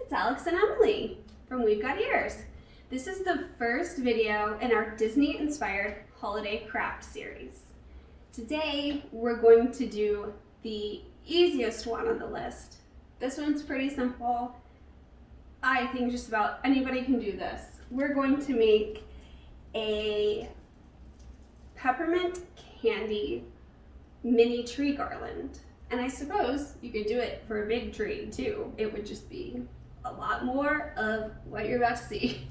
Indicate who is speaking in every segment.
Speaker 1: it's Alex and Emily from weve.got.ears. This is the first video in our Disney-inspired holiday craft series. Today, we're going to do the easiest one on the list. This one's pretty simple. I think just about anybody can do this. We're going to make a peppermint candy mini tree garland. And I suppose you could do it for a big tree too. It would just be a lot more of what you're about to see.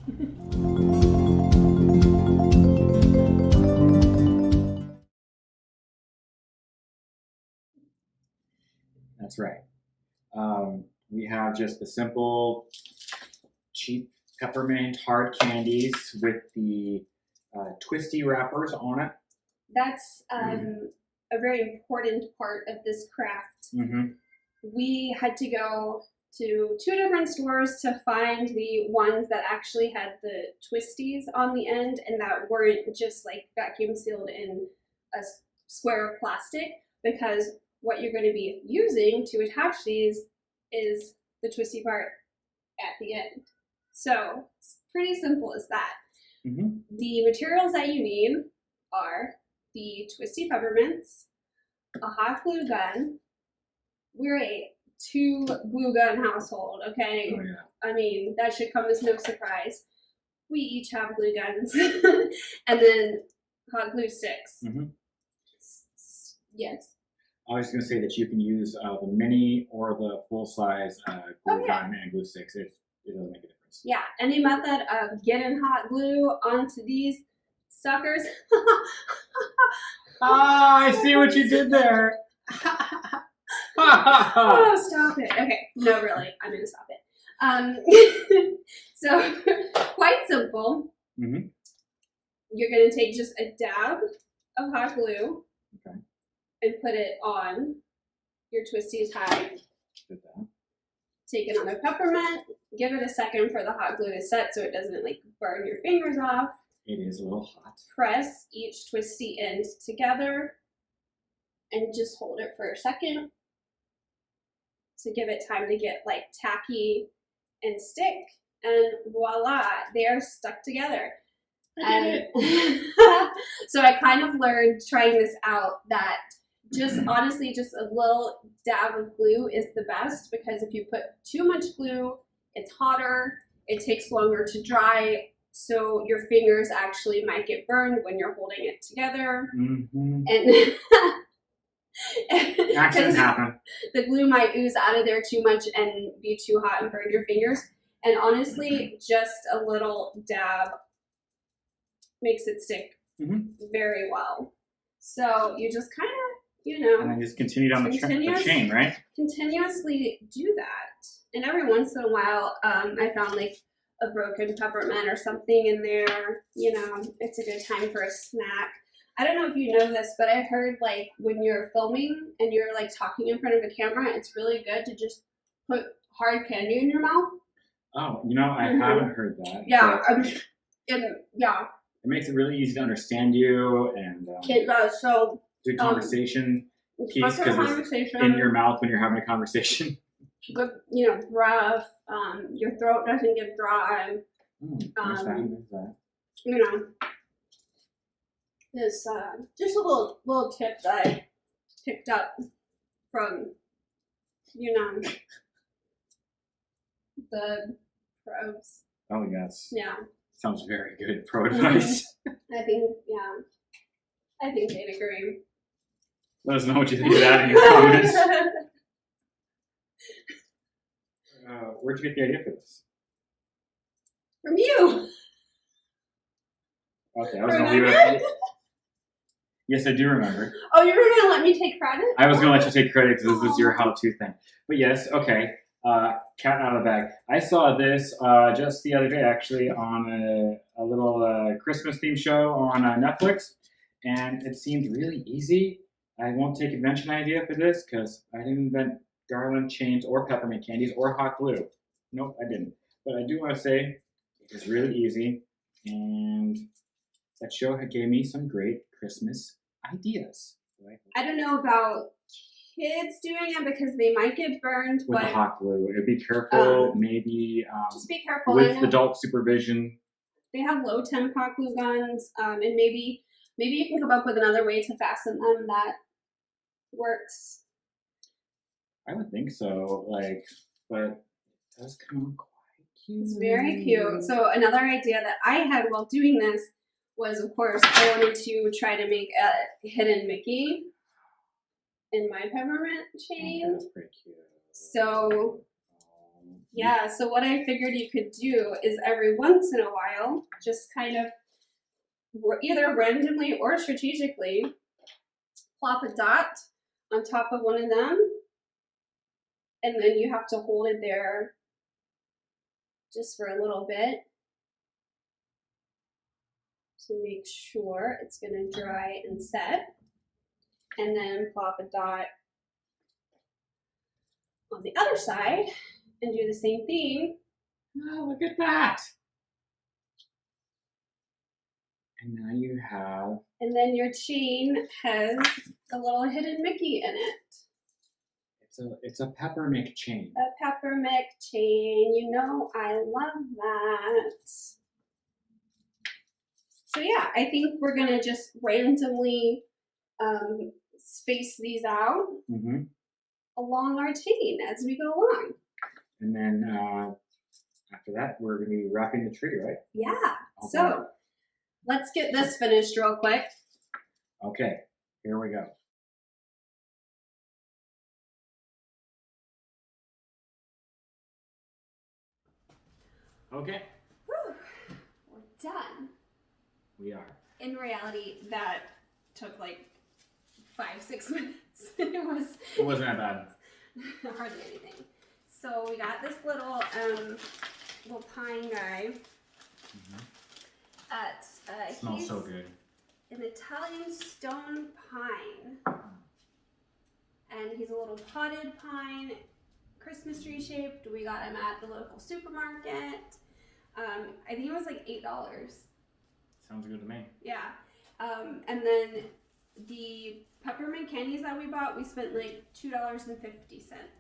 Speaker 2: That's right. We have just the simple, cheap peppermint hard candies with the twisty wrappers on it.
Speaker 1: That's a very important part of this craft.
Speaker 2: Mm-hmm.
Speaker 1: We had to go to 2 different stores to find the ones that actually had the twisties on the end and that weren't just like vacuum sealed in a square of plastic, because what you're going to be using to attach these is the twisty part at the end. So it's pretty simple as that.
Speaker 2: Mm-hmm.
Speaker 1: The materials that you need are the twisty peppermints, a hot glue gun. We're a 2 glue gun household, okay?
Speaker 2: Oh, yeah.
Speaker 1: I mean, that should come as no surprise. We each have glue guns. And then hot glue sticks.
Speaker 2: Mm-hmm.
Speaker 1: Yes.
Speaker 2: I was going to say that you can use the mini or the full-size glue gun and glue sticks. It doesn't make a difference.
Speaker 1: Yeah, any method of getting hot glue onto these suckers.
Speaker 2: I see what you did there.
Speaker 1: Oh, stop it. Okay, no, really, I'm going to stop it. So, quite simple.
Speaker 2: Mm-hmm.
Speaker 1: You're going to take just a dab of hot glue.
Speaker 2: Okay.
Speaker 1: And put it on your twisties high.
Speaker 2: Did that.
Speaker 1: Take another peppermint, give it a second for the hot glue to set so it doesn't like burn your fingers off.
Speaker 2: It is a little hot.
Speaker 1: Press each twisty end together and just hold it for a second to give it time to get like tacky and stick. And voila, they are stuck together. So I kind of learned trying this out that just honestly just a little dab of glue is the best, because if you put too much glue, it's hotter, it takes longer to dry, so your fingers actually might get burned when you're holding it together.
Speaker 2: Mm-hmm.
Speaker 1: And
Speaker 2: Accidents happen.
Speaker 1: The glue might ooze out of there too much and be too hot and burn your fingers. And honestly, just a little dab makes it stick very well. So you just kind of,
Speaker 2: and then just continue down the chain, right?
Speaker 1: Continuously do that. And every once in a while, I found like a broken peppermint or something in there. It's a good time for a snack. I don't know if you know this, but I heard like when you're filming and you're like talking in front of a camera, it's really good to just put hard candy in your mouth.
Speaker 2: Oh, I haven't heard that.
Speaker 1: Yeah,
Speaker 2: it makes it really easy to understand you, and
Speaker 1: it does. So
Speaker 2: good conversation piece, because it's in your mouth when you're having a conversation.
Speaker 1: Good, breath. Your throat doesn't get dry.
Speaker 2: There's that.
Speaker 1: This just a little tip that I picked up from the pros.
Speaker 2: Oh yes.
Speaker 1: Yeah.
Speaker 2: Sounds very good. Pro advice.
Speaker 1: I think they'd agree.
Speaker 2: Let us know what you think of that in your comments. Where'd you get the idea for this?
Speaker 1: From you.
Speaker 2: Okay, I was going to leave it. Yes, I do remember.
Speaker 1: Oh, you were going to let me take credit?
Speaker 2: I was going to let you take credit because this is your how-to thing. But yes, okay. Cat out of the bag. I saw this just the other day, actually, on a little Christmas themed show on Netflix, and it seemed really easy. I won't take invention idea for this because I didn't invent garland chains or peppermint candies or hot glue. Nope, I didn't. But I do want to say it was really easy, and that show gave me some great Christmas ideas.
Speaker 1: I don't know about kids doing it because they might get burned.
Speaker 2: With
Speaker 1: but
Speaker 2: the hot glue. Be careful. Maybe
Speaker 1: just be careful.
Speaker 2: with adult supervision.
Speaker 1: They have low temp hot glue guns, and maybe you can come up with another way to fasten them that works.
Speaker 2: I would think so. Like, but it does come quite cute.
Speaker 1: It's very cute. So another idea that I had while doing this was, of course, I wanted to try to make a hidden Mickey in my peppermint chain.
Speaker 2: Oh, that's pretty cute.
Speaker 1: So yeah, so what I figured you could do is every once in a while, just kind of either randomly or strategically plop a dot on top of one of them, and then you have to hold it there just for a little bit to make sure it's going to dry and set, and then plop a dot on the other side and do the same thing.
Speaker 2: Oh, look at that! And now you have...
Speaker 1: And then your chain has a little hidden Mickey in it.
Speaker 2: It's a peppermint chain.
Speaker 1: A peppermint chain. You know I love that. So yeah, I think we're going to just randomly space these out along our chain as we go along.
Speaker 2: And then after that, we're going to be wrapping the tree, right?
Speaker 1: Yeah.
Speaker 2: Okay.
Speaker 1: So let's get this finished real quick.
Speaker 2: Okay, here we go. Okay.
Speaker 1: Whew. We're done.
Speaker 2: We are.
Speaker 1: In reality, that took like 5-6 minutes. It
Speaker 2: wasn't that bad.
Speaker 1: Hardly anything. So we got this little pine guy.
Speaker 2: Smells so good.
Speaker 1: An Italian stone pine, and he's a little potted pine, Christmas tree shaped. We got him at the local supermarket. I think it was like $8.
Speaker 2: Sounds good to me.
Speaker 1: Yeah. And then the peppermint candies that we bought, we spent like $2.50.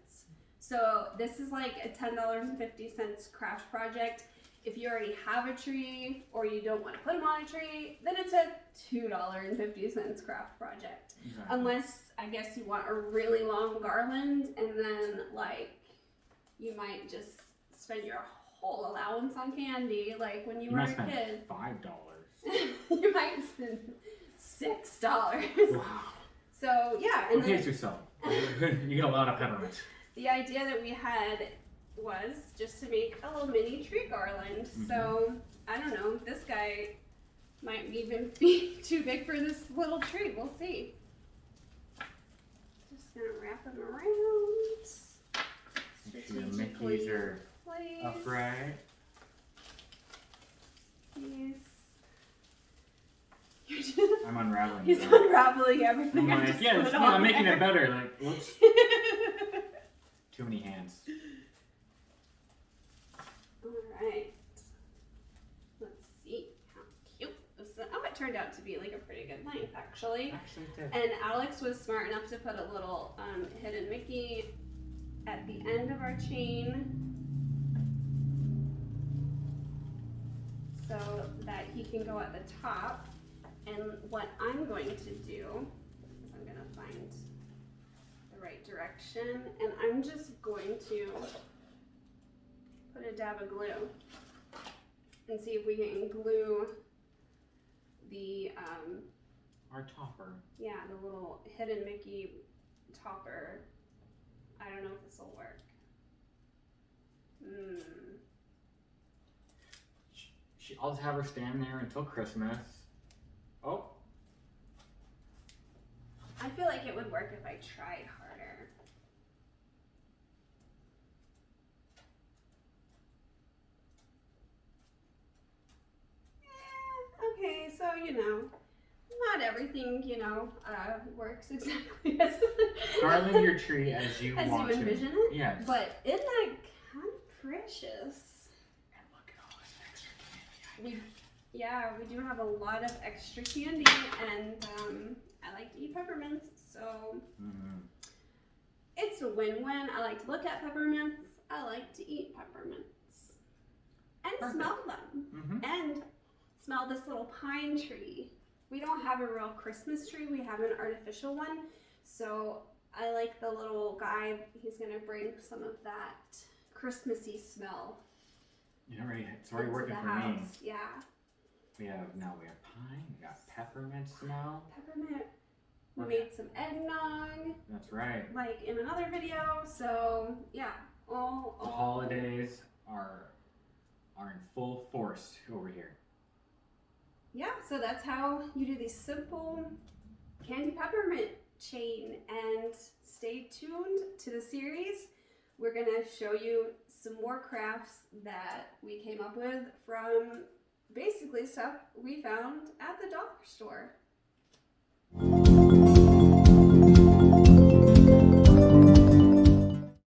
Speaker 1: So this is like a $10.50 craft project. If you already have a tree or you don't want to put them on a tree, then it's a $2.50 craft project.
Speaker 2: Exactly.
Speaker 1: Unless, I guess, you want a really long garland, and then like you might just spend your whole allowance on candy, like when you were a kid.
Speaker 2: $5.
Speaker 1: You might spend $6.
Speaker 2: Wow.
Speaker 1: So yeah. And
Speaker 2: pace yourself. You get a lot of peppermint.
Speaker 1: The idea that we had was just to make a little mini tree garland. So I don't know, this guy might even be too big for this little tree. We'll see. Just gonna wrap him around.
Speaker 2: Make sure the Mickeys are upright. I'm unraveling.
Speaker 1: He's unraveling everything.
Speaker 2: I'm like, yeah, I'm making it better. Like, whoops. Too many hands.
Speaker 1: Alright. Let's see how cute this is. Oh, it turned out to be like a pretty good length, actually.
Speaker 2: Actually, it did.
Speaker 1: And Alex was smart enough to put a little hidden Mickey at the end of our chain so that he can go at the top. And what I'm going to do is I'm going to find the right direction, and I'm just going to put a dab of glue and see if we can glue the
Speaker 2: our topper.
Speaker 1: Yeah, the little hidden Mickey topper. I don't know if this will work.
Speaker 2: I'll just have her stand there until Christmas. Oh.
Speaker 1: I feel like it would work if I tried harder. Okay, so not everything, works exactly as
Speaker 2: garland your tree as you
Speaker 1: as
Speaker 2: want
Speaker 1: you envision it.
Speaker 2: Yes.
Speaker 1: But isn't that kind of precious?
Speaker 2: And look at all this extra candy.
Speaker 1: We do have a lot of extra candy, and I like to eat peppermints, so it's a win-win. I like to look at peppermints. I like to eat peppermints. And
Speaker 2: Perfect.
Speaker 1: smell them. And smell this little pine tree. We don't have a real Christmas tree. We have an artificial one. So I like the little guy. He's going to bring some of that Christmassy smell.
Speaker 2: It's already working for
Speaker 1: house.
Speaker 2: me.
Speaker 1: Yeah.
Speaker 2: We have pine, we got peppermint smell.
Speaker 1: Peppermint. We made some eggnog.
Speaker 2: That's right.
Speaker 1: Like in another video. So yeah, all
Speaker 2: the holidays are in full force over here.
Speaker 1: Yeah, so that's how you do the simple candy peppermint chain. And stay tuned to the series. We're gonna show you some more crafts that we came up with from basically stuff we found at the dollar store.